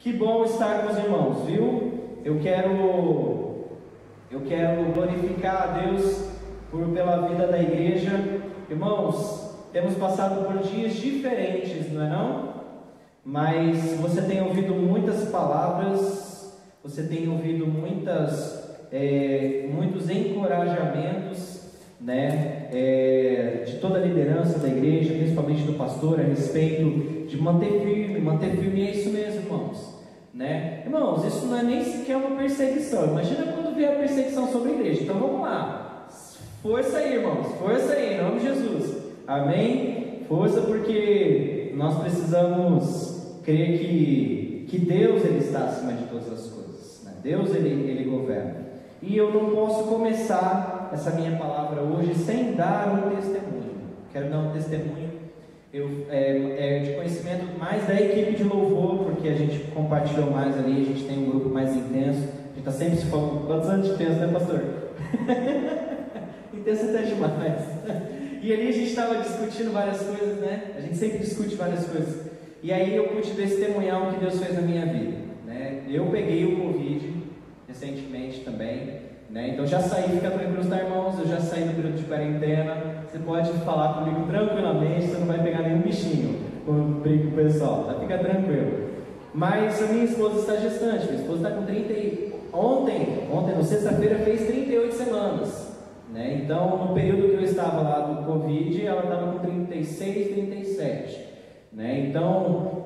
Que bom estar com os irmãos, viu? Eu quero glorificar a Deus pela vida da igreja. Irmãos, temos passado por dias diferentes, não é não? Mas você tem ouvido muitas palavras, você tem ouvido muitos encorajamentos, né? De toda a liderança da igreja, principalmente do pastor, a respeito de manter firme, é isso mesmo, irmãos. Né? Irmãos, isso não é nem sequer uma perseguição. Imagina quando vier a perseguição sobre a igreja. Então vamos lá, força aí, irmãos, força aí, em nome de Jesus, amém? Força, porque nós precisamos crer que Deus, Ele está acima de todas as coisas, né? Deus, ele governa. E eu não posso começar essa minha palavra hoje sem dar um testemunho. Quero dar um testemunho de conhecimento mais da equipe de louvor, porque a gente compartilhou mais ali, a gente tem um grupo mais intenso, a gente está sempre se falando. Quantos anos de intenso, né, pastor? Intenso até demais. E ali a gente estava discutindo várias coisas, né? A gente sempre discute várias coisas. E aí eu pude testemunhar o que Deus fez na minha vida, né? Eu peguei o Covid recentemente também, né? Então já saí, fica tranquilo, tá, irmãos? Eu já saí do período de quarentena. Você pode falar comigo tranquilamente, você não vai pegar nenhum bichinho, como brinco com o pessoal, tá? Fica tranquilo. Mas a minha esposa está gestante, minha esposa está com 30 ontem, na sexta-feira, fez 38 semanas, né? Então, no período que eu estava lá do Covid, ela estava com 36, 37, né? Então,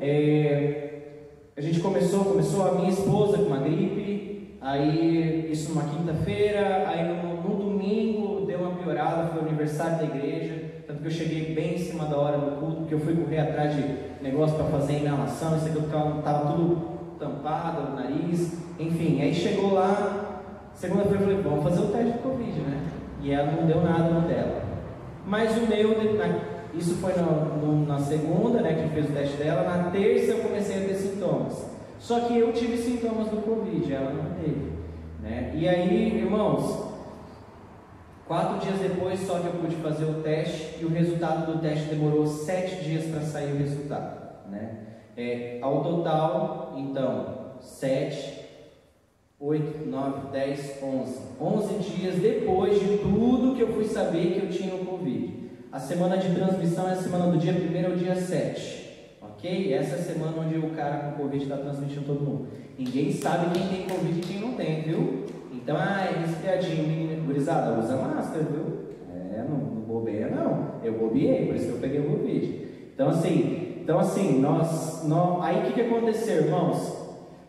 a gente começou a minha esposa com uma gripe, aí isso numa quinta-feira, aí no domingo deu uma piorada, foi o aniversário da igreja, tanto que eu cheguei bem em cima da hora do culto, porque eu fui correr atrás de negócio para fazer inalação, isso aqui estava tudo tampado, o nariz, enfim, aí chegou lá, segunda-feira eu falei, vamos fazer o teste de Covid, né? E ela não deu nada no dela. Mas o meu, isso foi na segunda, né, que fez o teste dela, na terça eu comecei a ter sintomas. Só que eu tive sintomas do Covid, ela não teve, né? E aí, irmãos, 4 dias depois só que eu pude fazer o teste, e o resultado do teste demorou 7 dias para sair o resultado, né? Ao total, então, 7, 8, 9, 10, 11 dias depois de tudo que eu fui saber que eu tinha o Covid. A semana de transmissão é a semana do dia 1º ao dia 7, ok? Essa é a semana onde o cara com Covid está transmitindo todo mundo. Ninguém sabe quem tem Covid e quem não tem, viu? Então, resfriadinho, menino, gurizada, usa máscara, viu? Não bobeia não, eu bobeei, por isso que eu peguei o Covid. Então assim, aí o que aconteceu, irmãos?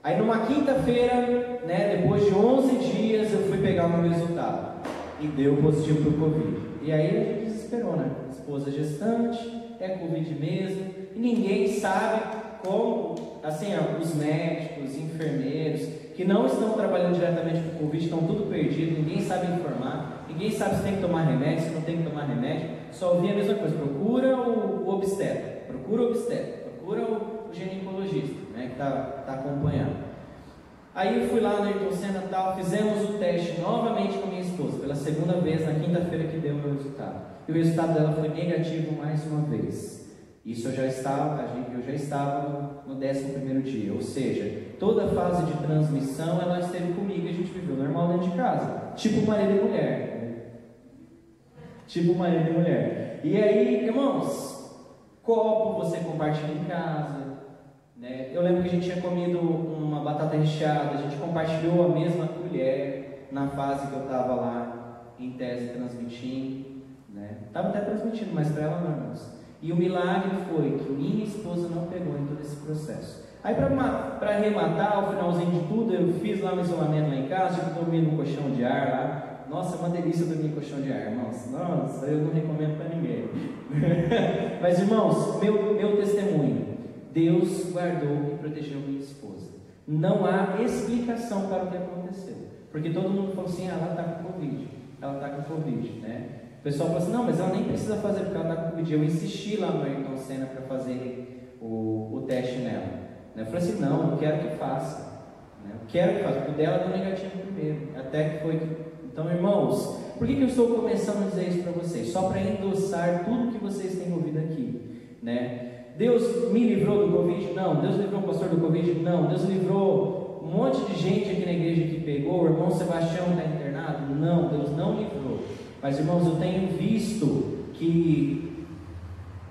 Aí numa quinta-feira, né, depois de 11 dias, eu fui pegar o meu resultado e deu positivo para o Covid. E aí a gente desesperou, né? Esposa gestante, é Covid mesmo, e ninguém sabe como, assim, os médicos, enfermeiros, que não estão trabalhando diretamente com o Covid, estão tudo perdido, ninguém sabe informar, ninguém sabe se tem que tomar remédio, se não tem que tomar remédio, só ouvir a mesma coisa, procura o obstetra, procura o ginecologista, né, que está acompanhando. Aí eu fui lá no Ayrton Senna e tal, fizemos o teste novamente com a minha esposa, pela segunda vez, na quinta-feira que deu o meu resultado, e o resultado dela foi negativo mais uma vez. Isso eu já estava no 11º dia, ou seja, toda a fase de transmissão ela esteve comigo e a gente viveu normal dentro de casa, tipo marido e mulher, E aí, irmãos, copo você compartilha em casa, né? Eu lembro que a gente tinha comido uma batata recheada, a gente compartilhou a mesma colher na fase que eu estava lá em tese transmitindo, né? Estava até transmitindo, mas para ela não, irmãos. E o milagre foi que minha esposa não pegou em todo esse processo. Aí para arrematar, ao finalzinho de tudo, eu fiz lá um isolamento lá em casa, eu dormi num colchão de ar lá. Nossa, é uma delícia dormir em colchão de ar, irmãos. Nossa, eu não recomendo para ninguém. Mas, irmãos, meu testemunho, Deus guardou e protegeu minha esposa. Não há explicação para o que aconteceu. Porque todo mundo falou assim, ela está com Covid, né? O pessoal falou assim, não, mas ela nem precisa fazer porque ela está com Covid. Eu insisti lá no Ayrton Senna para fazer o teste nela, né? Eu falei assim, não quero que faça, né? Eu quero que faça, porque o dela deu negativo primeiro, até que foi. Então, irmãos, por que eu estou começando a dizer isso para vocês? Só para endossar tudo que vocês têm ouvido aqui, né? Deus me livrou do Covid? Não. Deus livrou o pastor do Covid? Não. Deus livrou um monte de gente aqui na igreja que pegou. O irmão Sebastião está internado? Não, Deus não livrou. Mas, irmãos, eu tenho visto que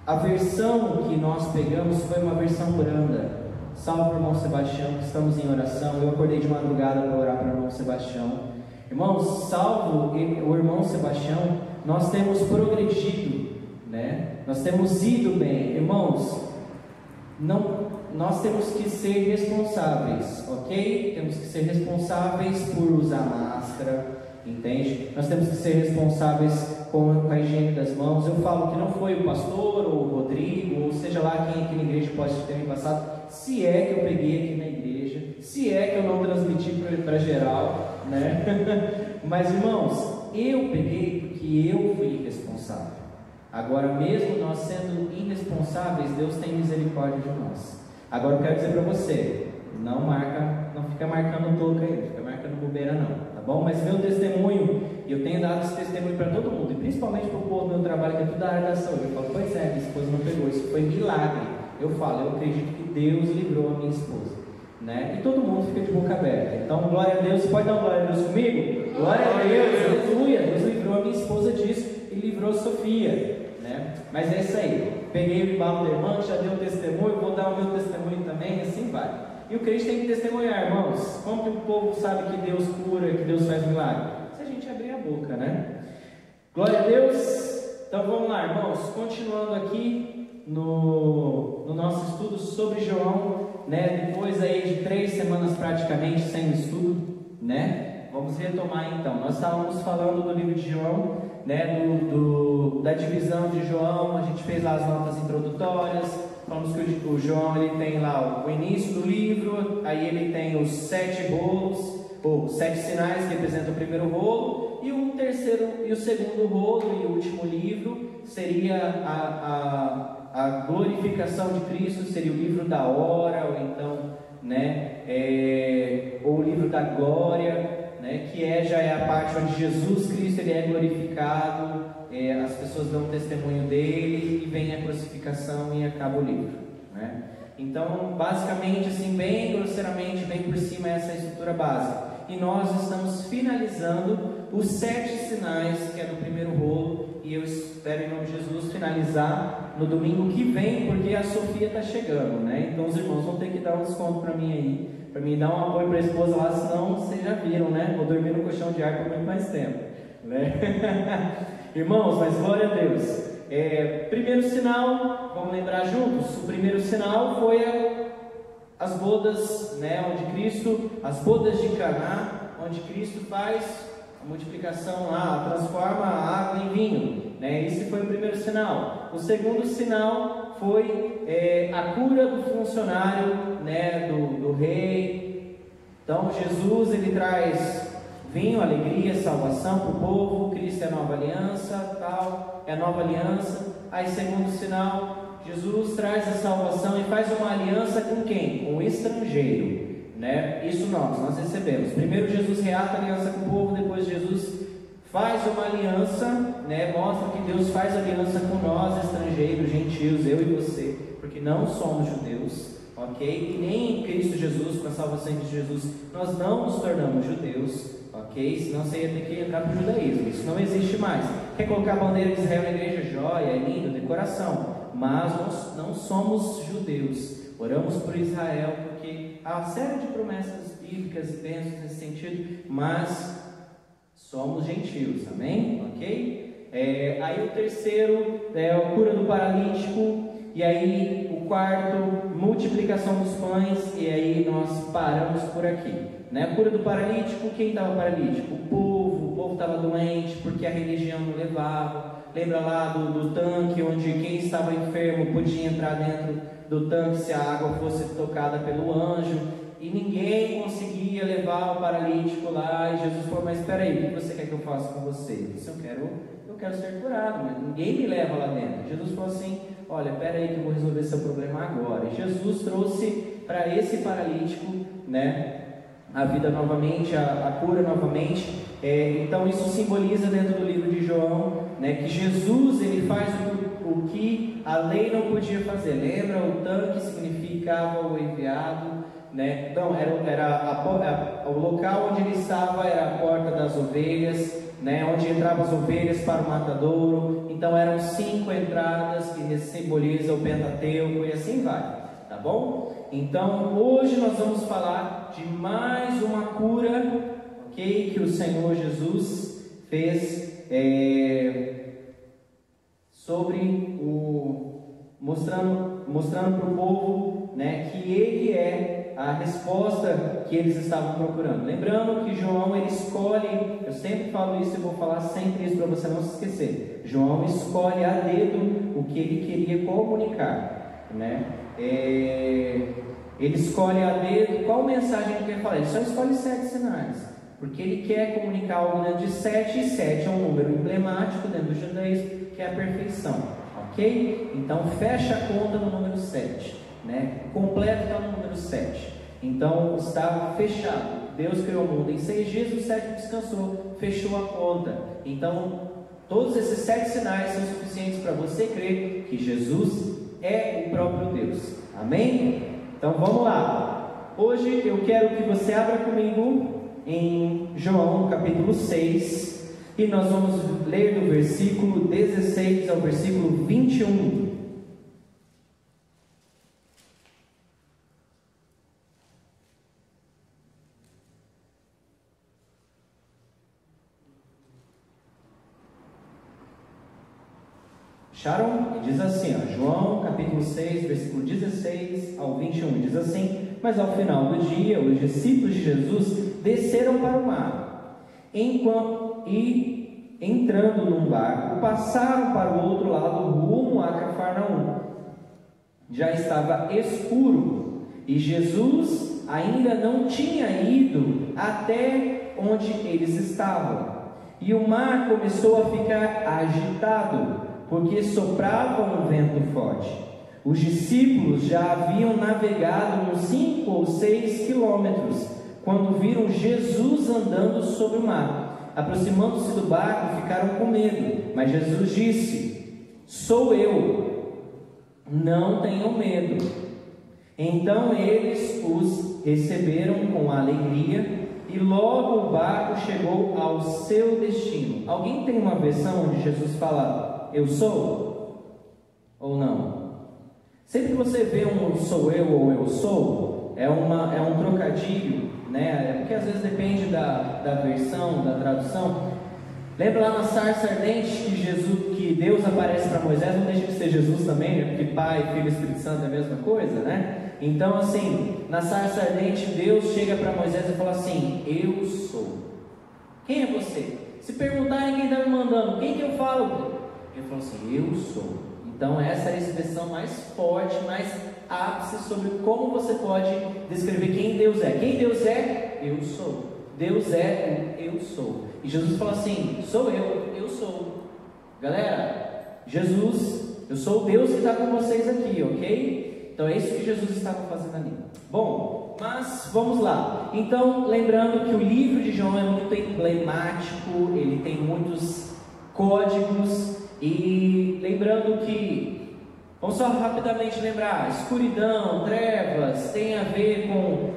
a versão que nós pegamos foi uma versão branda. Salve o irmão Sebastião, que estamos em oração. Eu acordei de madrugada para orar para o irmão Sebastião. Irmãos, salvo o irmão Sebastião, nós temos progredido, né? Nós temos ido bem. Irmãos, nós temos que ser responsáveis, ok? Temos que ser responsáveis por usar máscara, entende? Nós temos que ser responsáveis com a higiene das mãos. Eu falo que não foi o pastor ou o Rodrigo, ou seja lá quem aqui na igreja pode ter me passado, se é que eu peguei aqui na igreja, se é que eu não transmiti para geral, né? Mas, irmãos, eu peguei porque eu fui irresponsável. Agora, mesmo nós sendo irresponsáveis, Deus tem misericórdia de nós. Agora eu quero dizer para você, não fica marcando touca aí, não fica marcando bobeira não, tá bom? Mas meu testemunho, eu tenho dado esse testemunho para todo mundo, e principalmente para o povo do meu trabalho, que é tudo da área da saúde. Eu falo, pois é, minha esposa não pegou, isso foi milagre. Eu falo, eu acredito que Deus livrou a minha esposa, né? E todo mundo fica de boca aberta. Então, glória a Deus. Você pode dar uma glória a Deus comigo? Glória a Deus, aleluia. Deus livrou a minha esposa disso e livrou a Sofia, né? Mas é isso aí. Peguei o embalo da irmã, já deu o testemunho, vou dar o meu testemunho também, assim vai. E o crente tem que testemunhar, irmãos. Como que o povo sabe que Deus cura, que Deus faz milagre? Se a gente abrir a boca, né? Glória a Deus. Então vamos lá, irmãos. Continuando aqui no nosso estudo sobre João, né? Depois aí de 3 semanas praticamente sem estudo, né? Vamos retomar então. Nós estávamos falando do livro de João, né? Da divisão de João. A gente fez lá as notas introdutórias. Falamos que o João ele tem lá o início do livro, aí ele tem os 7 rolos, ou 7 sinais que representam o primeiro rolo, e o terceiro e o segundo rolo e o último livro seria a glorificação de Cristo, seria o livro da hora, ou então, né, ou o livro da glória, né, que já é a parte onde Jesus Cristo ele é glorificado, as pessoas dão testemunho dele, e vem a crucificação e acaba o livro, né? Então, basicamente, assim, bem grosseiramente, bem por cima, essa é a estrutura básica. E nós estamos finalizando os 7 sinais, que é no primeiro rolo, e eu espero, em nome de Jesus, finalizar no domingo que vem, porque a Sofia está chegando, né? Então, os irmãos vão ter que dar um desconto para mim aí, para mim dar um apoio para a esposa lá, senão vocês já viram, né? Vou dormir no colchão de ar por muito mais tempo, né? Irmãos, mas glória a Deus. Primeiro sinal, vamos lembrar juntos? O primeiro sinal foi as bodas, né, as bodas de Caná, onde Cristo faz a multiplicação lá, transforma a água em vinho, né? Esse foi o primeiro sinal. O segundo sinal foi a cura do funcionário, né, do rei. Então Jesus ele traz vinho, alegria, salvação para o povo. Cristo é a nova aliança, tal, é a nova aliança. Aí segundo sinal, Jesus traz a salvação e faz uma aliança com quem? Com o estrangeiro, né? Isso nós recebemos. Primeiro Jesus reata a aliança com o povo, depois Jesus faz uma aliança, né? Mostra que Deus faz aliança com nós, estrangeiros, gentios, eu e você, porque não somos judeus, ok? E nem em Cristo Jesus, com a salvação de Jesus, nós não nos tornamos judeus, ok? Senão você ia ter que entrar para o judaísmo, isso não existe mais. Quer colocar a bandeira de Israel na igreja? Joia, é lindo, decoração, mas nós não somos judeus. Oramos por Israel porque há uma série de promessas bíblicas e bênçãos nesse sentido, mas somos gentios, amém? Ok? Aí o terceiro é a cura do paralítico, e aí o quarto, multiplicação dos pães, e aí nós paramos por aqui, né? A cura do paralítico, quem estava paralítico? O povo estava doente porque a religião não levava. Lembra lá do tanque, onde quem estava enfermo podia entrar dentro do tanque se a água fosse tocada pelo anjo, e ninguém conseguia levar o paralítico lá, e Jesus falou, mas espera aí, o que você quer que eu faça com você? Ele disse, eu quero ser curado, mas ninguém me leva lá dentro. Jesus falou assim, olha, espera aí que eu vou resolver seu problema agora. E Jesus trouxe para esse paralítico, né, a vida novamente, a cura novamente. Então isso simboliza dentro do livro de João, né, que Jesus ele faz o que a lei não podia fazer. Lembra? O tanque significava o enviado, né? Então o local onde ele estava era a porta das ovelhas, né? Onde entravam as ovelhas para o matadouro. Então eram 5 entradas que simboliza o Pentateuco e assim vai, tá bom? Então hoje nós vamos falar de mais uma cura, ok? Que o Senhor Jesus fez, mostrando para o povo, né, que Ele é a resposta que eles estavam procurando. Lembrando que João, ele escolhe, eu sempre falo isso e vou falar sempre isso para você não se esquecer. João escolhe a dedo o que ele queria comunicar, né? Ele escolhe a dedo qual mensagem ele quer falar. Ele só escolhe 7 sinais, porque ele quer comunicar algo dentro de 7, e 7 é um número emblemático dentro do judaísmo, que é a perfeição, ok? Então fecha a conta no número 7, né? Completo está no número 7. Então estava fechado. Deus criou o mundo em 6 dias, o 7º descansou, fechou a conta. Então todos esses 7 sinais são suficientes para você crer que Jesus é o próprio Deus. Amém? Então vamos lá. Hoje eu quero que você abra comigo em João capítulo 6, e nós vamos ler do versículo 16 ao versículo 21. Acharam? E diz assim, ó, João capítulo 6, versículo 16 ao 21, diz assim: mas ao final do dia, os discípulos de Jesus desceram para o mar, e entrando num barco, passaram para o outro lado, rumo a Cafarnaum. Já estava escuro, e Jesus ainda não tinha ido até onde eles estavam, e o mar começou a ficar agitado, porque soprava um vento forte. Os discípulos já haviam navegado uns 5 ou 6 quilômetros, quando viram Jesus andando sobre o mar. Aproximando-se do barco, ficaram com medo, mas Jesus disse: sou eu, não tenham medo. Então eles os receberam com alegria, e logo o barco chegou ao seu destino. Alguém tem uma versão onde Jesus fala eu sou? Ou não? Sempre que você vê um sou eu ou eu sou, é um trocadilho, né? Porque às vezes depende da versão, da tradução. Lembra lá na sarça ardente que Deus aparece para Moisés? Não deixa de ser Jesus também, né? Porque Pai, Filho e Espírito Santo é a mesma coisa, né? Então assim, na sarça ardente Deus chega para Moisés e fala assim: eu sou. Quem é você? Se perguntarem quem está me mandando, quem que eu falo? Ele falou assim: eu sou. Então essa é a expressão mais forte, mais ápice sobre como você pode descrever quem Deus é. Quem Deus é? Eu sou. Deus é o eu sou. E Jesus fala assim: sou eu sou. Galera, Jesus, eu sou o Deus que está com vocês aqui, ok? Então é isso que Jesus estava fazendo ali. Bom, mas vamos lá. Então, lembrando que o livro de João é muito emblemático, ele tem muitos códigos. E lembrando que, vamos só rapidamente lembrar, escuridão, trevas, tem a ver com,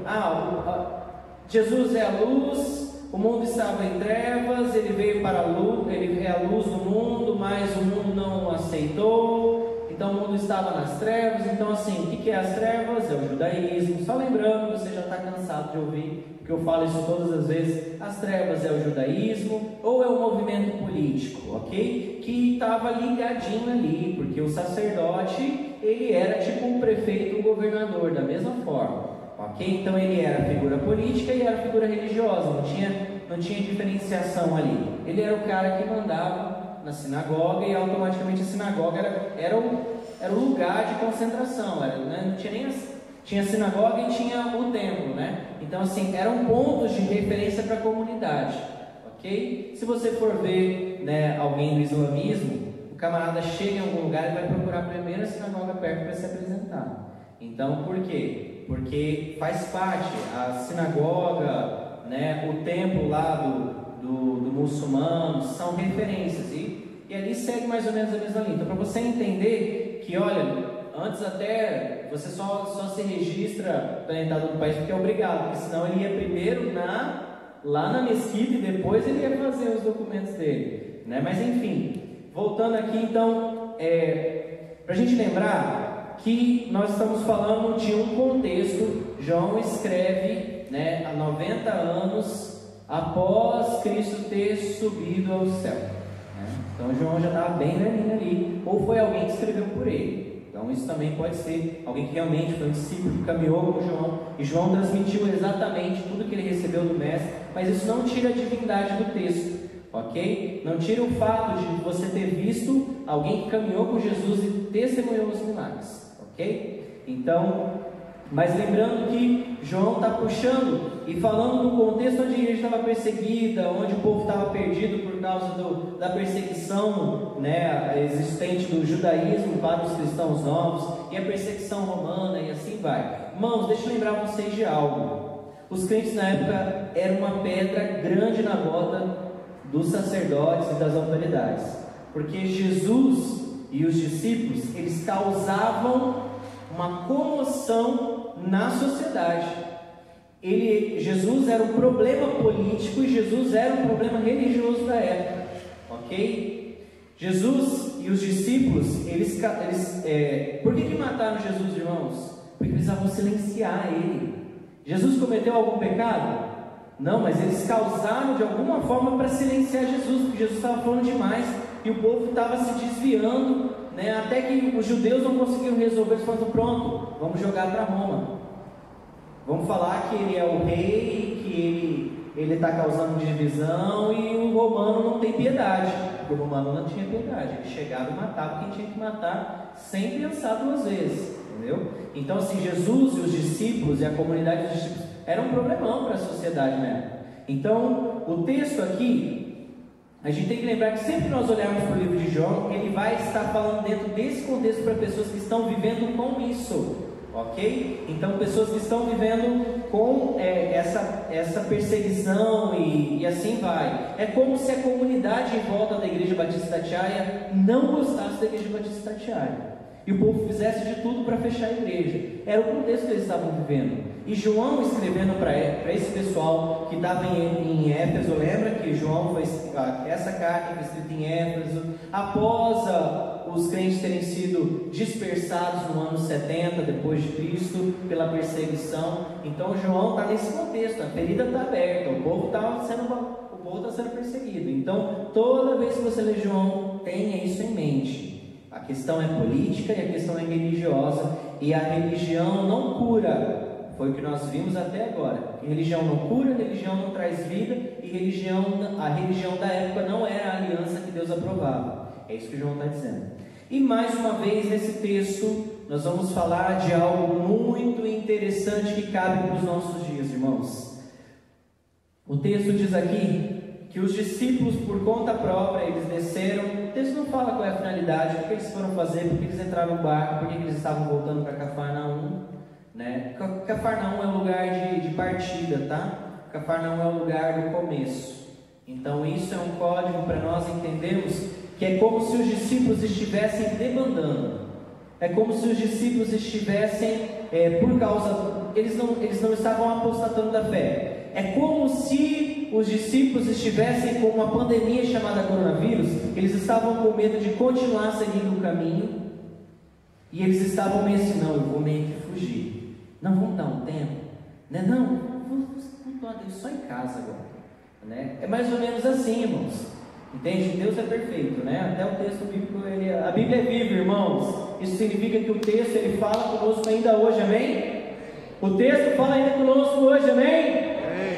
Jesus é a luz, o mundo estava em trevas, ele veio para a luz, ele é a luz do mundo, mas o mundo não o aceitou, então o mundo estava nas trevas. Então assim, o que é as trevas? É o judaísmo. Só lembrando, você já está cansado de ouvir, porque eu falo isso todas as vezes, as trevas é o judaísmo, ou é o movimento político, ok? Que estava ligadinho ali, porque o sacerdote, ele era tipo um prefeito, um governador, da mesma forma, ok? Então ele era figura política e era figura religiosa, não tinha diferenciação ali. Ele era o cara que mandava na sinagoga, e automaticamente a sinagoga era o lugar de concentração, não tinha nem tinha a sinagoga e tinha o templo, né? Então assim, eram pontos de referência para a comunidade, ok? Se você for ver, né, alguém do islamismo, o camarada chega em algum lugar e vai procurar a primeira sinagoga perto para se apresentar. Então por quê? Porque faz parte, a sinagoga, né, o templo lá do muçulmano são referências, e e ali segue mais ou menos a mesma linha. Então, para você entender que, olha, antes até você só se registra para entrar no país porque é obrigado, porque senão ele ia primeiro lá na mesquita e depois ele ia fazer os documentos dele, né? Mas enfim, voltando aqui então, para a gente lembrar que nós estamos falando de um contexto. João escreve, né, há 90 anos após Cristo ter subido ao céu, né? Então João já estava bem velhinho ali, ou foi alguém que escreveu por ele. Então isso também pode ser alguém que realmente foi um discípulo que caminhou com João, e João transmitiu exatamente tudo que ele recebeu do mestre, mas isso não tira a divindade do texto, ok? Não tira o fato de você ter visto alguém que caminhou com Jesus e testemunhou os milagres, ok? Então, mas lembrando que João está puxando e falando do contexto onde a igreja estava perseguida, onde o povo estava perdido por causa da perseguição, né, existente do judaísmo para os cristãos novos, e a perseguição romana, e assim vai. Irmãos, deixa eu lembrar vocês de algo. Os crentes na época eram uma pedra grande na bota dos sacerdotes e das autoridades, porque Jesus e os discípulos, eles causavam uma comoção na sociedade. Jesus era um problema político e Jesus era um problema religioso da época, ok? Jesus e os discípulos, por que mataram Jesus, irmãos? Porque eles precisavam silenciar ele. Jesus cometeu algum pecado? Não, mas eles causaram de alguma forma para silenciar Jesus, porque Jesus estava falando demais e o povo estava se desviando, né? Até que os judeus não conseguiram resolver. Eles falaram: pronto, vamos jogar para Roma, vamos falar que ele é o rei, que ele está causando divisão, e o romano não tem piedade, porque o romano não tinha piedade, ele chegava e matava quem tinha que matar, sem pensar duas vezes, entendeu? Então assim, Jesus e os discípulos e a comunidade dos discípulos era um problemão para a sociedade, né? Então o texto aqui, a gente tem que lembrar que sempre que nós olharmos para o livro de João, ele vai estar falando dentro desse contexto para pessoas que estão vivendo com isso, ok? Então pessoas que estão vivendo com essa perseguição e assim vai. É como se a comunidade em volta da Igreja Batista Tatiaia não gostasse da Igreja Batista Tatiaia e o povo fizesse de tudo para fechar a igreja. Era o contexto que eles estavam vivendo. E João escrevendo para esse pessoal que estava em Éfeso, lembra que João essa carta foi escrita em Éfeso após os crentes terem sido dispersados no ano 70 depois de Cristo pela perseguição. Então João está nesse contexto, a ferida está aberta, o povo está sendo perseguido. Então toda vez que você lê João, tenha isso em mente. A questão é política e a questão é religiosa, e a religião não cura. Foi o que nós vimos até agora. Religião não cura, religião não traz vida, e a religião da época não era a aliança que Deus aprovava. É isso que João está dizendo. E mais uma vez nesse texto nós vamos falar de algo muito interessante que cabe para os nossos dias, irmãos. O texto diz aqui que os discípulos, por conta própria, eles desceram. O texto não fala qual é a finalidade, o que eles foram fazer, porque eles entraram no barco, porque eles estavam voltando para Cafarnaum, né? Cafarnaum é um lugar de partida, tá? Cafarnaum é um lugar do começo. Então isso é um código para nós entendermos que é como se os discípulos estivessem debandando. É como se os discípulos estivessem, eles não estavam apostatando da fé. É como se os discípulos estivessem com uma pandemia chamada coronavírus. Eles estavam com medo de continuar seguindo o caminho, e eles estavam meio assim: não, eu vou meio que fugir. Não, vamos dar um tempo, né? Não, vamos só em casa agora, né? É mais ou menos assim, irmãos. Entende? Deus é perfeito, né? Até o texto bíblico, a Bíblia é viva, irmãos. Isso significa que o texto, ele fala conosco ainda hoje, amém? O texto fala ainda conosco hoje, amém?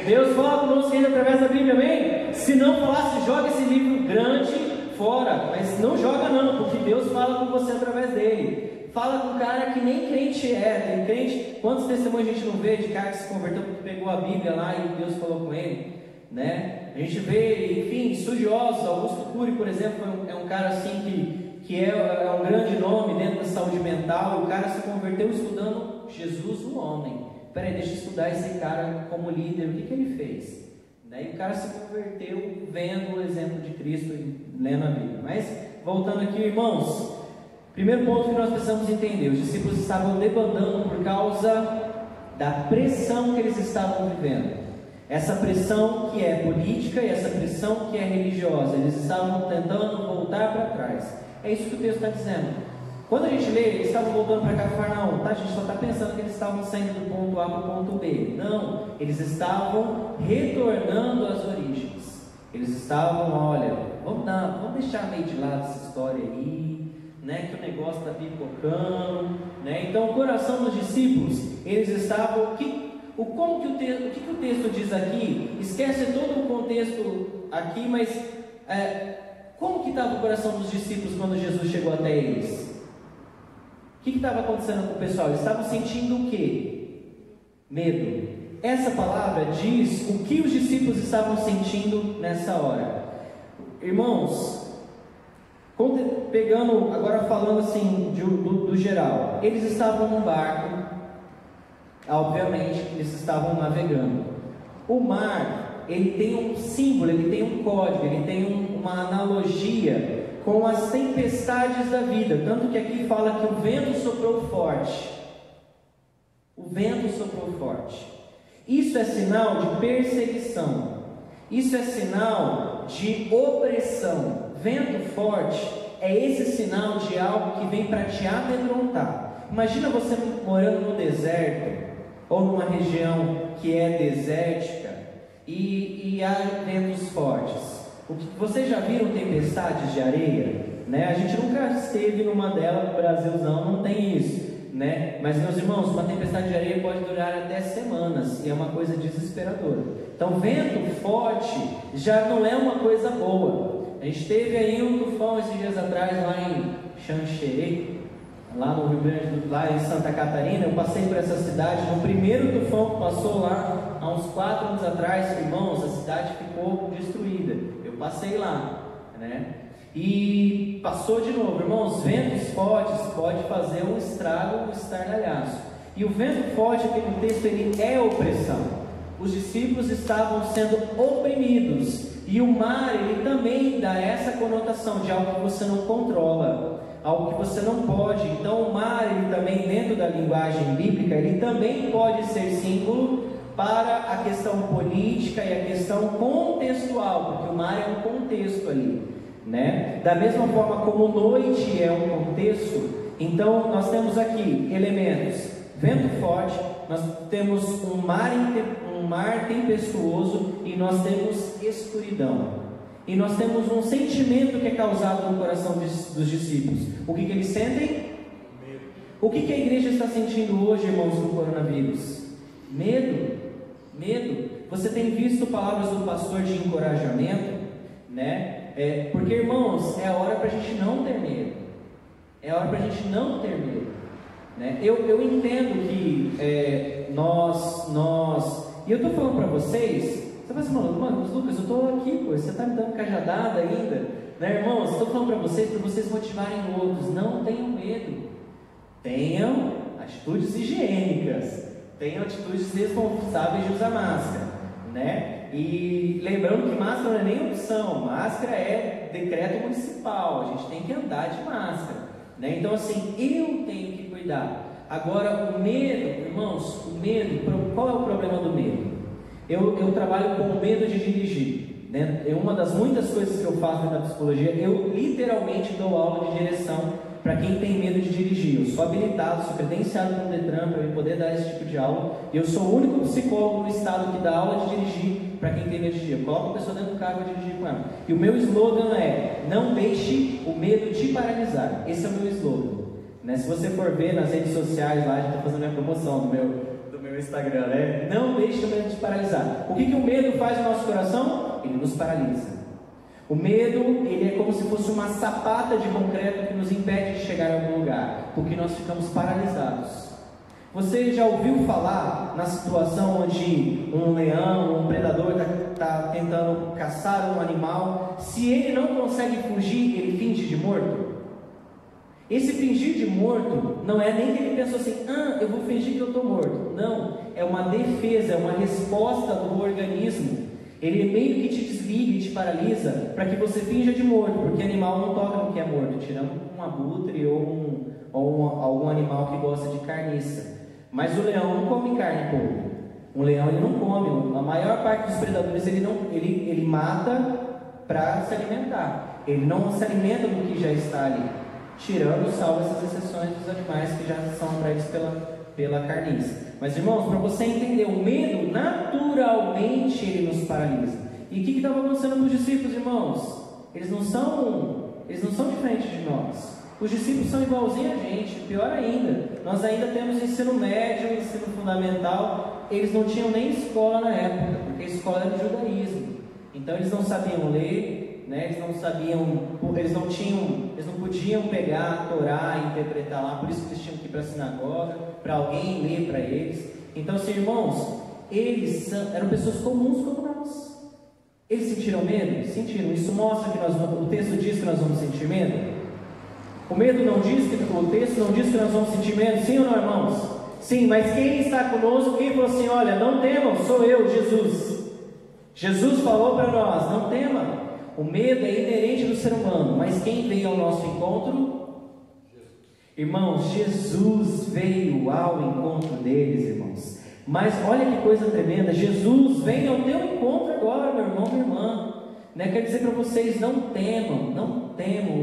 Deus fala conosco ainda através da Bíblia, amém? Se não falasse, joga esse livro grande fora, mas não joga não, porque Deus fala com você através dele. Fala com um cara que nem crente é. Tem crente, quantos testemunhos a gente não vê de cara que se converteu porque pegou a Bíblia lá e Deus falou com ele, né? A gente vê, enfim, estudiosos. Augusto Cury, por exemplo, é um cara assim que é um grande nome dentro da saúde mental. O cara se converteu estudando Jesus, o homem. Peraí, deixa eu estudar esse cara como líder. O que ele fez? né? E o cara se converteu vendo o exemplo de Cristo e lendo a Bíblia. Mas, voltando aqui, irmãos, primeiro ponto que nós precisamos entender: os discípulos estavam debandando por causa da pressão que eles estavam vivendo. Essa pressão que é política e essa pressão que é religiosa. Eles estavam tentando voltar para trás. É isso que o texto está dizendo. Quando a gente lê, eles estavam voltando para Cafarnaum, tá? A gente só está pensando que eles estavam saindo do ponto A para o ponto B. Não, eles estavam retornando às origens. Eles estavam, olha, vamos deixar meio de lado essa história aí, né? Que o negócio está pipocando, né? Então, o coração dos discípulos, eles estavam... O que o texto diz aqui? Esquece todo o contexto aqui, mas como que estava o coração dos discípulos quando Jesus chegou até eles? O que estava acontecendo com o pessoal? Eles estavam sentindo o quê? Medo. Essa palavra diz o que os discípulos estavam sentindo nessa hora. Irmãos, pegando, agora falando assim do geral, eles estavam num barco. Obviamente, eles estavam navegando. O mar, ele tem um símbolo, ele tem um código, ele tem uma analogia com as tempestades da vida. Tanto que aqui fala que o vento soprou forte. O vento soprou forte. Isso é sinal de perseguição. Isso é sinal de opressão. Vento forte é esse sinal de algo que vem para te amedrontar. Imagina você morando no deserto, ou numa região que é desértica, e há ventos fortes. Vocês já viram tempestades de areia? Né? A gente nunca esteve numa delas no Brasilzão, não tem isso, né? Mas, meus irmãos, uma tempestade de areia pode durar até semanas, e é uma coisa desesperadora. Então, vento forte já não é uma coisa boa. A gente teve aí um tufão esses dias atrás lá em Xanxerê, lá no Rio Grande, lá em Santa Catarina. Eu passei por essa cidade no primeiro tufão que passou lá há uns 4 anos atrás. Irmãos, a cidade ficou destruída. Eu passei lá, né? E passou de novo. Irmãos, ventos fortes pode fazer um estrago, um estardalhaço. E o vento forte aqui no texto, ele é opressão. Os discípulos estavam sendo oprimidos, e o mar, ele também dá essa conotação de algo que você não controla, algo que você não pode. Então o mar, ele também, dentro da linguagem bíblica, ele também pode ser símbolo para a questão política e a questão contextual, porque o mar é um contexto ali, né? Da mesma forma como noite é um contexto, então nós temos aqui elementos: vento forte, nós temos um mar tempestuoso, e nós temos escuridão. E nós temos um sentimento que é causado no coração dos discípulos. O que eles sentem? Medo. O que a igreja está sentindo hoje, irmãos, no coronavírus? Medo. Medo. Você tem visto palavras do pastor de encorajamento, né? Porque, irmãos, é a hora para a gente não ter medo. É a hora para a gente não ter medo, né? Eu entendo que e eu estou falando para vocês. Você vai falando, mano, Lucas, eu estou aqui, pô, você está me dando cajadada ainda, né, irmãos? Estou falando para vocês motivarem outros. Não tenham medo, tenham atitudes higiênicas, tenham atitudes responsáveis de usar máscara, né? E lembrando que máscara não é nem opção, máscara é decreto municipal, a gente tem que andar de máscara, né? Então, assim, eu tenho que cuidar. Agora, o medo, irmãos, qual é o problema do medo? Eu trabalho com o medo de dirigir, né? É uma das muitas coisas que eu faço na psicologia. Eu literalmente dou aula de direção para quem tem medo de dirigir. Eu sou habilitado, sou credenciado no Detran para eu poder dar esse tipo de aula. Eu sou o único psicólogo no estado que dá aula de dirigir para quem tem medo de dirigir. Eu coloco a pessoa dentro do carro e dirigir com ela. E o meu slogan é: não deixe o medo te paralisar. Esse é o meu slogan, né? Se você for ver nas redes sociais lá, a gente está fazendo a promoção do meu Instagram, né? Não deixe o medo te paralisar. O que o medo faz no nosso coração? Ele nos paralisa. O medo, ele é como se fosse uma sapata de concreto que nos impede de chegar a algum lugar, porque nós ficamos paralisados. Você já ouviu falar na situação onde um leão, um predador está tentando caçar um animal? Se ele não consegue fugir, ele finge de morto? Esse fingir de morto não é nem que ele pensou assim: eu vou fingir que eu estou morto. Não, é uma defesa, é uma resposta do organismo. Ele meio que te desliga e te paralisa para que você finja de morto, porque animal não toca no que é morto, tirando um abutre ou algum animal que gosta de carniça. Mas o leão não come carne podre. Um leão ele não come. A maior parte dos predadores ele mata para se alimentar. Ele não se alimenta do que já está ali, tirando, salvo essas exceções dos animais que já são atraídos pela carniça. Mas irmãos, para você entender, o medo naturalmente ele nos paralisa. E o que estava acontecendo com os discípulos, irmãos? Eles não são diferentes de nós. Os discípulos são igualzinhos a gente, pior ainda. Nós ainda temos ensino médio, ensino fundamental. Eles não tinham nem escola na época, porque a escola era do judaísmo. Então eles não sabiam ler, né? Eles não podiam pegar a Torá e interpretar lá, por isso que eles tinham que ir para a sinagoga, para alguém ler para eles. Então, assim, irmãos, eles eram pessoas comuns como nós. Eles sentiram medo? Sentiram. Isso mostra que o texto diz que nós vamos sentir medo? O texto não diz que nós vamos sentir medo? Sim ou não, irmãos? Sim, mas quem está conosco, quem falou assim, olha, não temam, sou eu, Jesus. Jesus falou para nós, não tema. O medo é inerente do ser humano, mas quem veio ao nosso encontro? Irmãos, Jesus veio ao encontro deles, irmãos. Mas olha que coisa tremenda, Jesus vem ao teu encontro agora, meu irmão, minha irmã. Né? Quer dizer para vocês, não temam,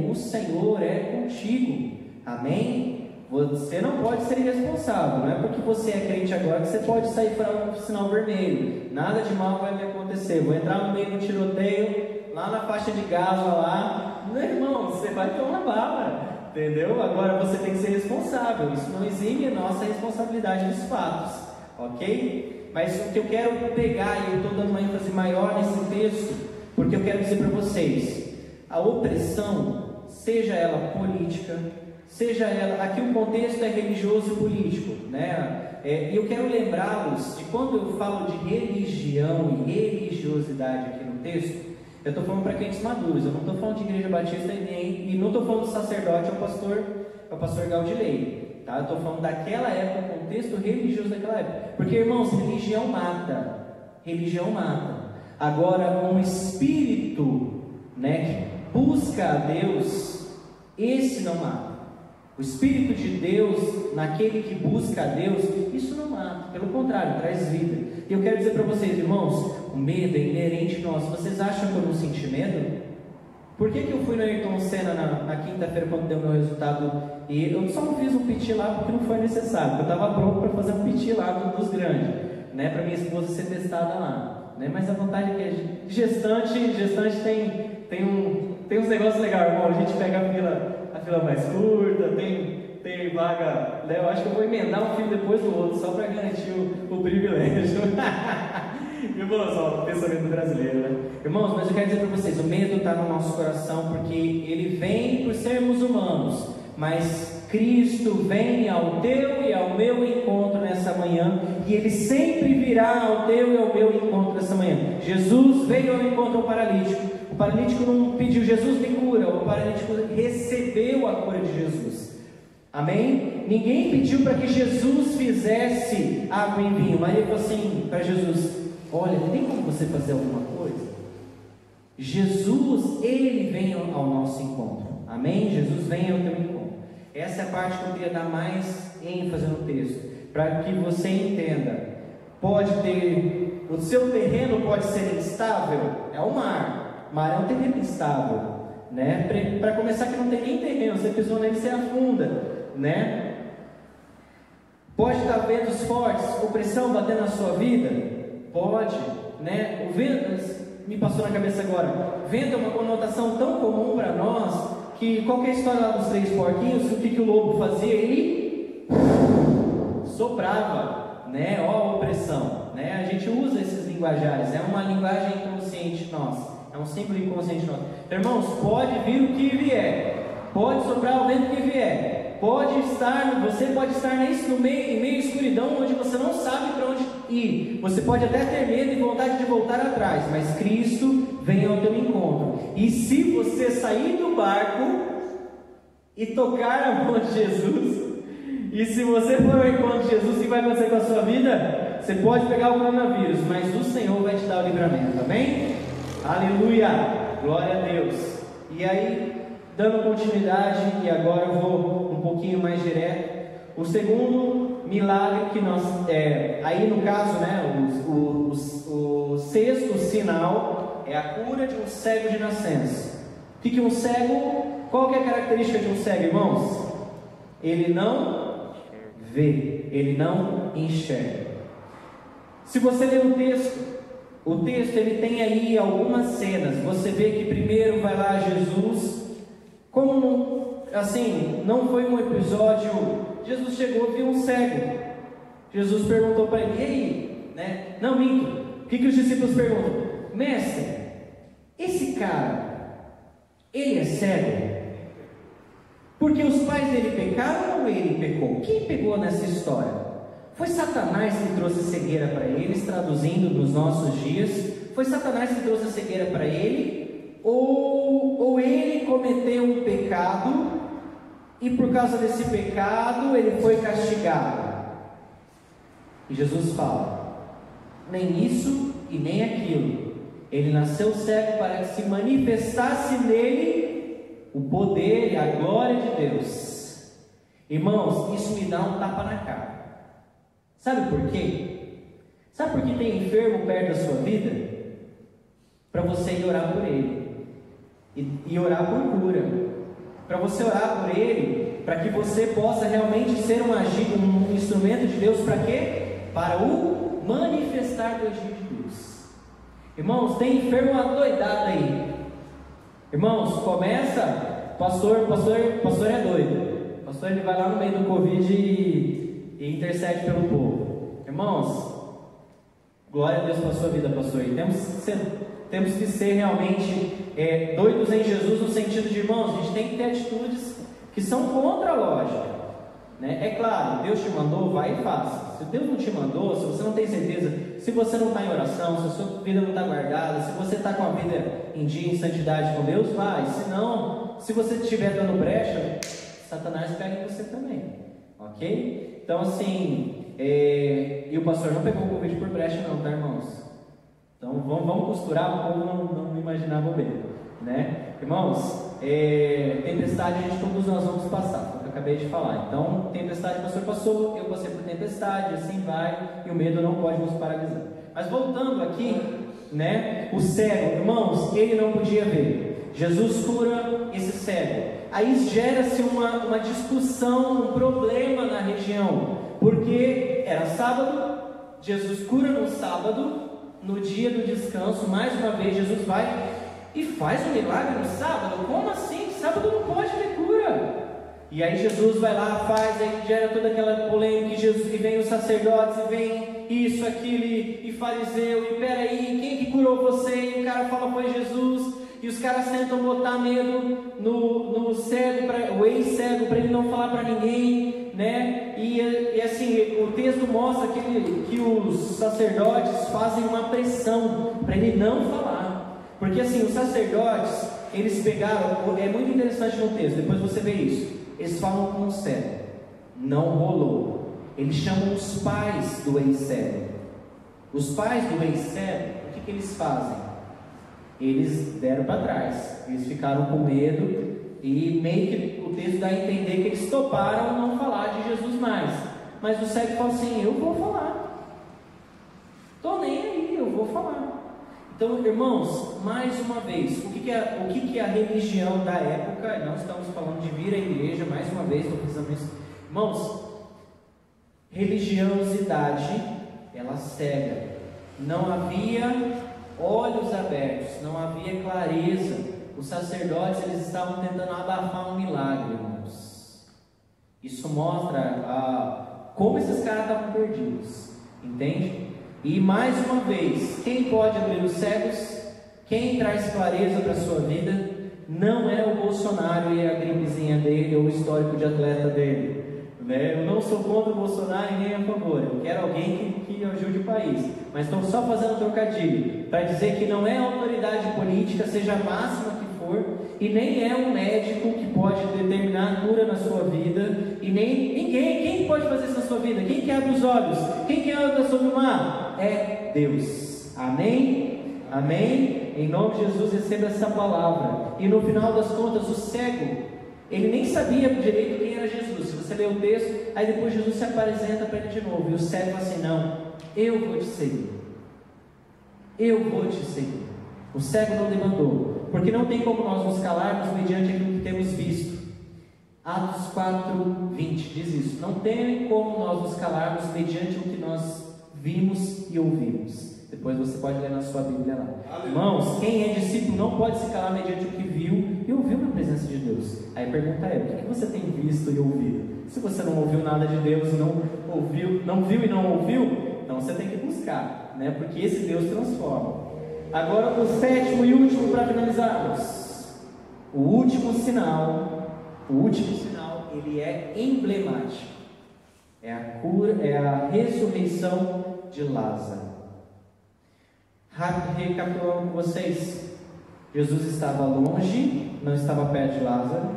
o Senhor é contigo. Amém? Você não pode ser irresponsável, não é porque você é crente agora que você pode sair para um sinal vermelho. Nada de mal vai me acontecer. Vou entrar no meio do tiroteio, lá na faixa de Gaza lá. Meu irmão, você vai tomar bala, entendeu? Agora você tem que ser responsável. Isso não exime a nossa responsabilidade dos fatos, ok? Mas o que eu quero pegar, e eu estou dando uma ênfase maior nesse texto, porque eu quero dizer para vocês, a opressão, seja ela política, seja ela, aqui o contexto é religioso e político, né? E eu quero lembrá-los de quando eu falo de religião e religiosidade aqui no texto, eu estou falando para crentes maduros, eu não estou falando de igreja batista e não estou falando do sacerdote, é o pastor Gaudilei, tá? Eu estou falando daquela época, o contexto religioso daquela época, porque irmãos, religião mata. Agora, um espírito, né, que busca a Deus, esse não mata. O Espírito de Deus, naquele que busca a Deus, isso não mata, pelo contrário, traz vida. E eu quero dizer para vocês, irmãos, o medo é inerente nosso. Vocês acham que eu não senti medo? Por que eu fui no Ayrton Senna na quinta-feira, quando deu meu resultado? E eu só não fiz um piti lá porque não foi necessário, porque eu estava pronto para fazer um piti lá dos grandes, né, para minha esposa ser testada lá, né? Mas a vontade que é gestante tem uns negócios legais, irmão. A gente pega a fila mais curta, tem vaga. Eu acho que eu vou emendar um fio depois do outro, só para garantir o privilégio. Irmãos, ó, o pensamento brasileiro, né? Irmãos, mas eu quero dizer para vocês, o medo está no nosso coração, porque ele vem por sermos humanos, mas Cristo vem ao teu e ao meu encontro nessa manhã, e Ele sempre virá ao teu e ao meu encontro nessa manhã. Jesus veio ao encontro ao paralítico. O paralítico não pediu, Jesus me cura. O paralítico recebeu a cura de Jesus. Amém? Ninguém pediu para que Jesus fizesse água em vinho. Maria falou assim para Jesus: olha, tem como você fazer alguma coisa? Jesus, Ele vem ao nosso encontro. Amém? Jesus vem ao teu encontro. Essa é a parte que eu queria dar mais ênfase no texto, para que você entenda. O seu terreno pode ser instável, é o mar é um terreno instável, né? Para começar, que não tem nem terreno, você pisou nele, você afunda, né? Pode estar ventos fortes, opressão batendo na sua vida, pode, né? O vento, me passou na cabeça agora, vento é uma conotação tão comum para nós, que qualquer história lá dos 3 porquinhos, o que o lobo fazia? Ele soprava, né? Ó a opressão, né? A gente usa esses linguajares, é uma linguagem inconsciente nossa, é um símbolo inconsciente nosso. Irmãos, pode vir o que vier, pode soprar o vento que vier, você pode estar em meio escuridão, onde você não sabe para onde ir, você pode até ter medo e vontade de voltar atrás, mas Cristo vem ao teu encontro. E se você sair do barco e tocar a mão de Jesus, e se você for ao encontro de Jesus, o que vai acontecer com a sua vida? Você pode pegar o coronavírus, mas o Senhor vai te dar o livramento, amém? Aleluia, glória a Deus. E aí, dando continuidade, e agora eu vou um pouquinho mais direto. O segundo milagre que nós, aí no caso, né, o sexto sinal é a cura de um cego de nascença. O que é um cego? Qual que é a característica de um cego, irmãos? Ele não vê, ele não enxerga. Se você ler o texto ele tem aí algumas cenas. Você vê que primeiro vai lá Jesus, como assim, não foi um episódio. Jesus chegou e viu um cego. Jesus perguntou para ele: e aí? Né? Não, minto. O que os discípulos perguntam? Mestre, esse cara, ele é cego? Porque os pais dele pecaram ou ele pecou? Quem pegou nessa história? Foi Satanás que trouxe cegueira para eles, traduzindo nos nossos dias. Foi Satanás que trouxe a cegueira para ele? Ou ele cometeu um pecado e por causa desse pecado ele foi castigado? E Jesus fala: nem isso e nem aquilo. Ele nasceu cego para que se manifestasse nele o poder e a glória de Deus. Irmãos, isso me dá um tapa na cara. Sabe por quê? Sabe por que tem enfermo perto da sua vida? Para você ir orar por ele e orar por cura. Para você orar por ele, para que você possa realmente ser um instrumento de Deus. Para quê? Para o manifestar do agir de Deus. Irmãos, tem enfermo adoidado aí. Irmãos, começa, pastor é doido. Pastor, ele vai lá no meio do Covid e intercede pelo povo. Irmãos, glória a Deus pela sua vida, pastor. E temos que ser realmente doidos em Jesus, no sentido de, irmãos, a gente tem que ter atitudes que são contra a lógica, né? É claro, Deus te mandou, vai e faça. Se Deus não te mandou, se você não tem certeza, se você não está em oração, se a sua vida não está guardada, se você está com a vida em dia, em santidade com Deus, vai. Se não, se você estiver dando brecha, Satanás pega em você também, ok? Então assim, e o pastor não pegou o Covid por brecha não, tá, irmãos? Então vamos costurar para o povo não imaginar bobeira, né? Irmãos, tempestade todos nós vamos passar, foi o que eu acabei de falar. Então, tempestade o pastor passou, eu passei por tempestade, assim vai, e o medo não pode nos paralisar. Mas voltando aqui, né? O cego, irmãos, ele não podia ver. Jesus cura esse cego. Aí gera-se uma discussão, um problema na região, porque era sábado, Jesus cura no sábado. No dia do descanso, mais uma vez, Jesus vai e faz um milagre no sábado. Como assim? Sábado não pode ter cura. E aí Jesus vai lá, faz, aí gera toda aquela polêmica, e vem os sacerdotes, e vem isso, aquilo, e fariseu, e peraí, quem que curou você? E o cara fala, foi Jesus. E os caras tentam botar medo no cego, o ex-cego, para ele não falar para ninguém, né? E assim, o texto mostra que os sacerdotes fazem uma pressão para ele não falar. Porque assim, os sacerdotes, eles pegaram, é muito interessante no texto, depois você vê isso. Eles falam com o cego, não rolou. Eles chamam os pais do ex-cego. Os pais do ex-cego, o que eles fazem? Eles deram para trás, eles ficaram com medo, e meio que o texto dá a entender que eles toparam não falar de Jesus mais. Mas o cego fala assim: eu vou falar, estou nem aí, eu vou falar. Então, irmãos, mais uma vez, o que é a religião da época? Não estamos falando de vir à igreja, mais uma vez, estou pensando nisso. Irmãos, religiosidade, ela cega. Não havia olhos abertos, não havia clareza. Os sacerdotes, eles estavam tentando abafar um milagre, irmãos. Isso mostra como esses caras estavam perdidos, entende? E mais uma vez, quem pode abrir os cegos, quem traz clareza para a sua vida, não é o Bolsonaro e a gripezinha dele, ou o histórico de atleta dele, né? Eu não sou contra o Bolsonaro e nem a favor. Eu quero alguém que ajude o país, mas estou só fazendo um trocadilho para dizer que não é a autoridade política, seja a máxima que for, e nem é um médico que pode determinar a cura na sua vida, e nem ninguém. Quem pode fazer isso na sua vida? Quem que abre os olhos? Quem que anda sobre o mar? É Deus. Amém? Amém? Em nome de Jesus, receba essa palavra. E no final das contas, o cego, ele nem sabia direito quem era Jesus. Se você ler o texto, aí depois Jesus se apresenta para ele de novo, e o cego fala assim: não, eu vou te seguir. Eu vou te seguir. O cego não demandou, porque não tem como nós nos calarmos mediante aquilo que temos visto. Atos 4:20 diz isso: não tem como nós nos calarmos mediante o que nós vimos e ouvimos. Depois você pode ler na sua Bíblia lá. Aleluia. Irmãos, quem é discípulo não pode se calar mediante o que viu e ouviu na presença de Deus. Aí pergunta é: o que você tem visto e ouvido? Se você não ouviu nada de Deus, não viu e não ouviu, então você tem que buscar, né? Porque esse Deus transforma. Agora o sétimo e último para finalizarmos. O último sinal, ele é emblemático. É a cura, é a ressurreição de Lázaro. Rápido recapitulando com vocês. Jesus estava longe, não estava perto de Lázaro.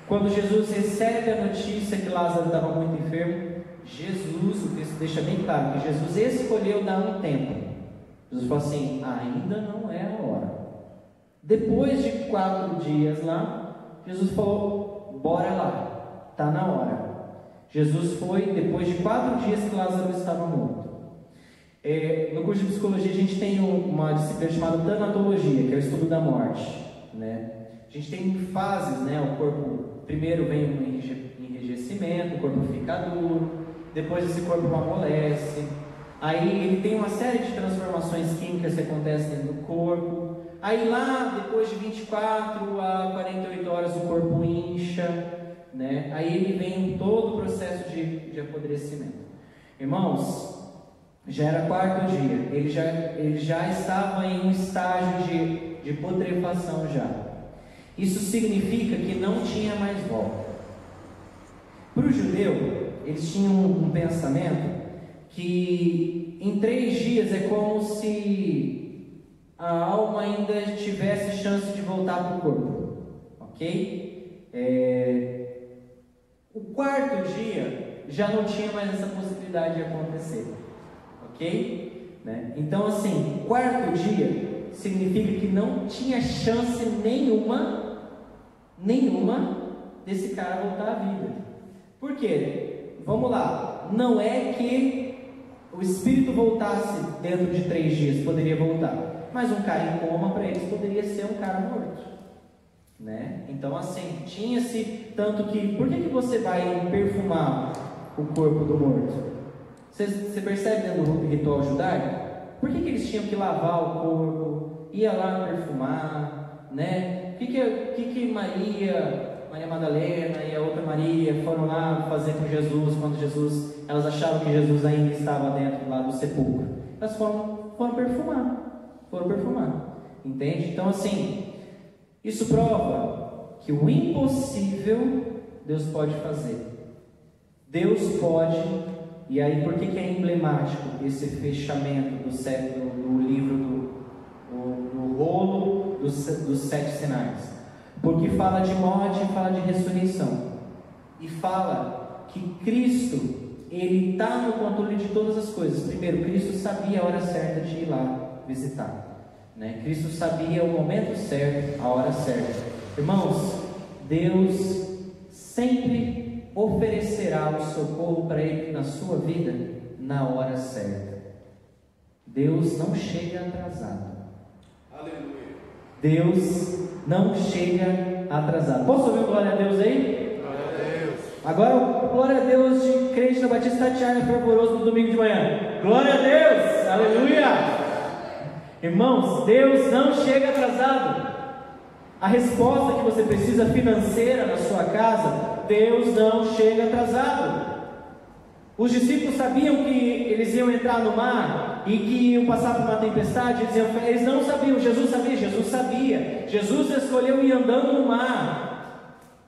Quando Jesus recebe a notícia que Lázaro estava muito enfermo, o texto deixa bem claro que Jesus escolheu dar um tempo. Jesus falou assim: ainda não é a hora. Depois de 4 dias lá, Jesus falou: bora lá, está na hora. Jesus foi depois de 4 dias que Lázaro estava morto. No curso de psicologia a gente tem uma disciplina chamada tanatologia, que é o estudo da morte, né? A gente tem fases, né? O corpo primeiro vem um enrijecimento, o corpo fica duro, depois esse corpo amolece. Aí ele tem uma série de transformações químicas que acontecem dentro do corpo. Aí lá, depois de 24 a 48 horas, o corpo incha, né? Aí ele vem todo o processo de apodrecimento. Irmãos, já era 4º dia, ele já estava em um estágio de putrefação já. Isso significa que não tinha mais volta. Para o judeu, eles tinham um pensamento que em 3 dias é como se a alma ainda tivesse chance de voltar para o corpo, ok? O 4º dia já não tinha mais essa possibilidade de acontecer, ok? Né? Então assim, 4º dia significa que não tinha chance nenhuma desse cara voltar à vida. Por quê? Vamos lá, não é que o espírito voltasse dentro de 3 dias, poderia voltar, mas um cara em coma para eles poderia ser um cara morto, né? Então assim, tinha-se tanto que, por que você vai perfumar o corpo do morto? Você percebe dentro do ritual judaico? Por que eles tinham que lavar o corpo, ia lá perfumar, né? O que Maria Madalena e a outra Maria foram lá fazer com Jesus, quando elas achavam que Jesus ainda estava dentro lá do sepulcro? Elas foram perfumar, entende? Então assim, isso prova que o impossível Deus pode fazer. Deus pode. E aí, por que é emblemático esse fechamento do livro do rolo dos 7 sinais? Porque fala de morte e fala de ressurreição. E fala que Cristo, Ele está no controle de todas as coisas. Primeiro, Cristo sabia a hora certa de ir lá visitar, né? Cristo sabia o momento certo, a hora certa. Irmãos, Deus sempre oferecerá o socorro para ele na sua vida na hora certa. Deus não chega atrasado. Aleluia. Deus não chega atrasado. Posso ouvir glória a Deus aí? Glória a Deus. Agora, glória a Deus de crente da Batista Tatiana fervoroso no domingo de manhã. Glória a Deus. Aleluia. Irmãos, Deus não chega atrasado. A resposta que você precisa financeira na sua casa, Deus não chega atrasado. Os discípulos sabiam que eles iam entrar no mar e que iam passar por uma tempestade. Eles não sabiam, Jesus sabia. Jesus escolheu ir andando no mar.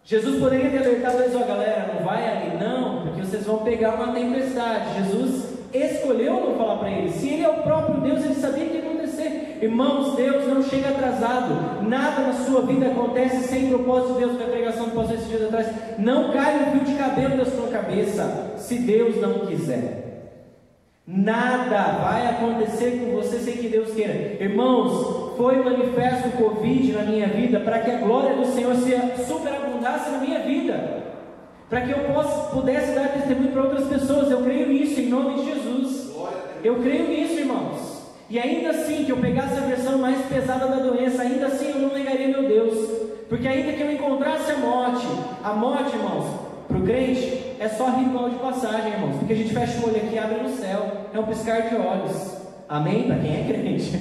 Jesus poderia ter alertado eles: ó, galera, não vai ali não, porque vocês vão pegar uma tempestade. Jesus escolheu não falar para eles. Se Ele é o próprio Deus, Ele sabia o que ia acontecer. Irmãos, Deus não chega atrasado. Nada na sua vida acontece sem propósito de Deus. Foi a pregação que passou esses dias atrás. Não cai um fio de cabelo da sua cabeça se Deus não quiser. Nada vai acontecer com você sem que Deus queira. Irmãos, foi manifesto o Covid na minha vida para que a glória do Senhor se superabundasse na minha vida, para que eu pudesse dar testemunho para outras pessoas. Eu creio nisso em nome de Jesus. Eu creio nisso, irmãos. E ainda assim que eu pegasse a versão mais pesada da doença, ainda assim eu não negaria meu Deus, porque ainda que eu encontrasse a morte, irmãos, para o crente é só ritual de passagem, irmãos, porque a gente fecha o olho aqui e abre no céu, é um piscar de olhos. Amém? Para quem é crente.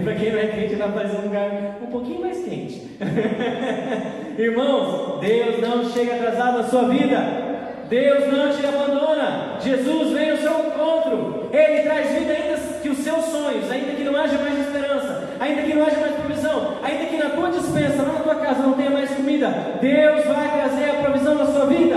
Para quem não é crente, vai fazer um lugar um pouquinho mais quente. Irmãos, Deus não chega atrasado na sua vida. Deus não te abandona. Jesus vem ao seu encontro. Ele traz vida ainda que os seus sonhos, ainda que não haja mais esperança, ainda que não haja mais provisão, ainda que na tua despensa, lá na tua casa não tenha mais comida, Deus vai trazer a provisão na sua vida.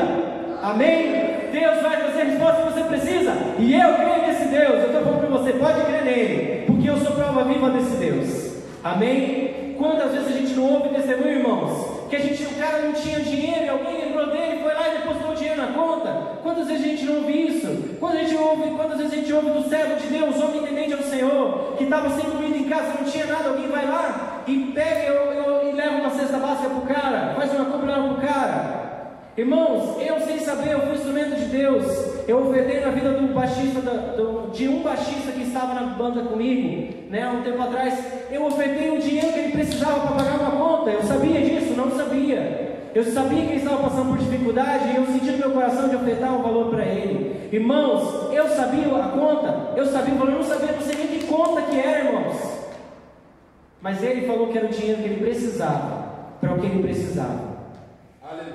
Amém? Deus vai trazer a resposta que você precisa. E eu creio nesse Deus. Eu estou falando para você, pode crer nele, porque eu sou prova viva desse Deus. Amém? Quantas vezes a gente não ouve testemunho, irmãos, que o cara não tinha dinheiro e alguém lembrou dele, foi lá e depositou o dinheiro na conta? Quantas vezes a gente não ouve isso? Quantas vezes a gente ouve do servo de Deus, homem entendente ao Senhor, que estava sem comida em casa, não tinha nada, alguém vai lá e pega e leva uma cesta básica para o cara, faz uma compra para o cara. Irmãos, eu sem saber, eu fui instrumento de Deus. Eu ofertei na vida do baixista, de um baixista que estava na banda comigo, né, há um tempo atrás. Eu ofertei o dinheiro que ele precisava para pagar uma conta. Eu sabia disso? Não sabia. Eu sabia que ele estava passando por dificuldade e eu senti no meu coração de ofertar um valor para ele. Irmãos, eu sabia a conta, eu sabia o valor, eu não sabia, não sei nem que conta que era, irmãos. Mas ele falou que era o dinheiro que ele precisava, para o que ele precisava.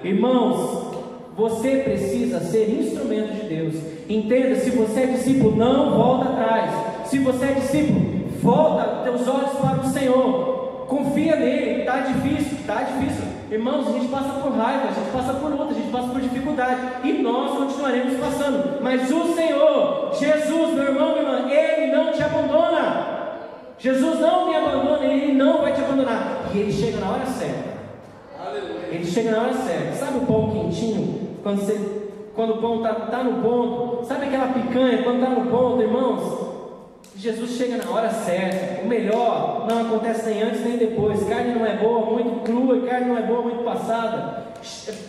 Irmãos, você precisa ser instrumento de Deus. Entenda, se você é discípulo, não volta atrás. Se você é discípulo, volta teus olhos para o Senhor. Confia nele. Está difícil. Irmãos, a gente passa por raiva, a gente passa por luta, a gente passa por dificuldade, e nós continuaremos passando. Mas o Senhor, Jesus, meu irmão, minha irmã, Ele não te abandona. Jesus não me abandona, Ele não vai te abandonar. E Ele chega na hora certa. Ele chega na hora certa. Sabe o pão quentinho? Quando o pão está no ponto. Sabe aquela picanha quando está no ponto, irmãos? Jesus chega na hora certa. O melhor não acontece nem antes nem depois. Carne não é boa muito crua, carne não é boa muito passada.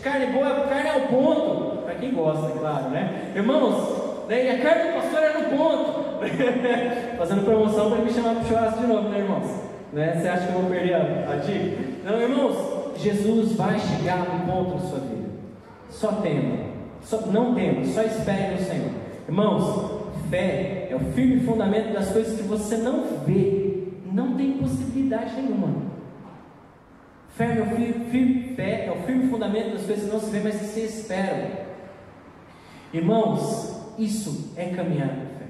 Carne boa, carne ao ponto. Para quem gosta, é claro, né? Irmãos, né? A carne do pastor é no ponto. Fazendo promoção para ele me chamar para o churrasco de novo, né, irmãos? Né? Você acha que eu vou perder a dica? Não, irmãos. Jesus vai chegar no ponto da sua vida. Só tema, não tema, só espere no Senhor. Irmãos, fé é o firme fundamento das coisas que você não vê, não tem possibilidade nenhuma. Fé é o firme fundamento das coisas que não se vê, mas que se esperam. Irmãos, isso é caminhar por fé.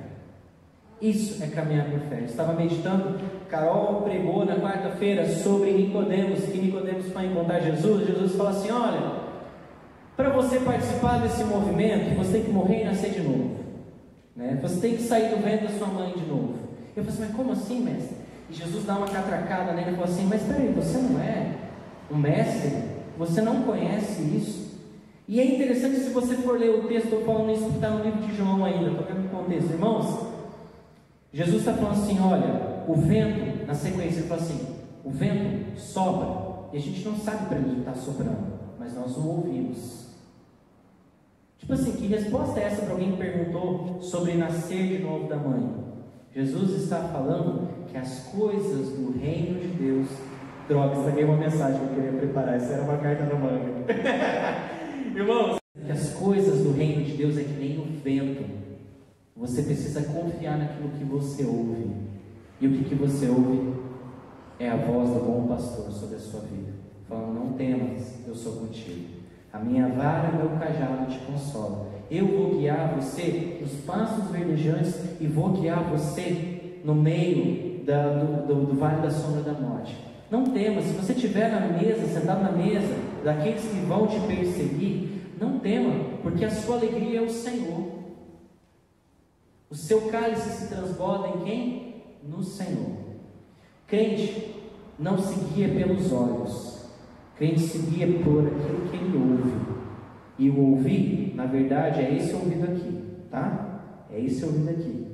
Isso é caminhar por fé. Eu estava meditando, Carol pregou na quarta-feira sobre Nicodemos, que Nicodemos para encontrar Jesus. Jesus fala assim: olha, para você participar desse movimento, você tem que morrer e nascer de novo, né? Você tem que sair do ventre da sua mãe de novo. Eu falei assim: mas como assim, mestre? E Jesus dá uma catracada nele e falou assim: mas peraí, você não é um mestre? Você não conhece isso? E é interessante, se você for ler o texto, eu estou falando isso que está no livro de João ainda, estou vendo o contexto, irmãos. Jesus está falando assim: olha, o vento, na sequência ele fala assim, o vento sopra, e a gente não sabe para onde está soprando, mas nós o ouvimos. Tipo assim, que resposta é essa para alguém que perguntou sobre nascer de novo da mãe? Jesus está falando que as coisas do reino de Deus... Droga, estraguei uma mensagem que eu queria preparar, isso era uma carta na manga. Irmãos, que as coisas do reino de Deus é que nem o vento. Você precisa confiar naquilo que você ouve. E o que você ouve é a voz do bom pastor sobre a sua vida, falando: não temas, eu sou contigo. A minha vara e meu cajado te consolam. Eu vou guiar você nos pastos verdejantes e vou guiar você no meio do vale da sombra da morte. Não temas. Se você estiver na mesa, sentado na mesa daqueles que vão te perseguir, não tema, porque a sua alegria é o Senhor. O seu cálice se transborda em quem? no Senhor. Crente não se guia pelos olhos, crente se guia por aquilo que ele ouve. E o ouvir, na verdade, é esse ouvido aqui, tá? É esse ouvido aqui.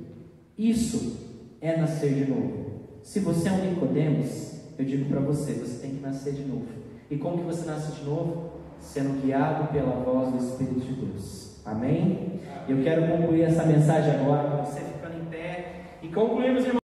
Isso é nascer de novo. Se você é um Nicodemos, eu digo para você, você tem que nascer de novo. E como que você nasce de novo? Sendo guiado pela voz do Espírito de Deus. Amém? Eu quero concluir essa mensagem agora, com você ficando em pé, e concluímos, irmãos.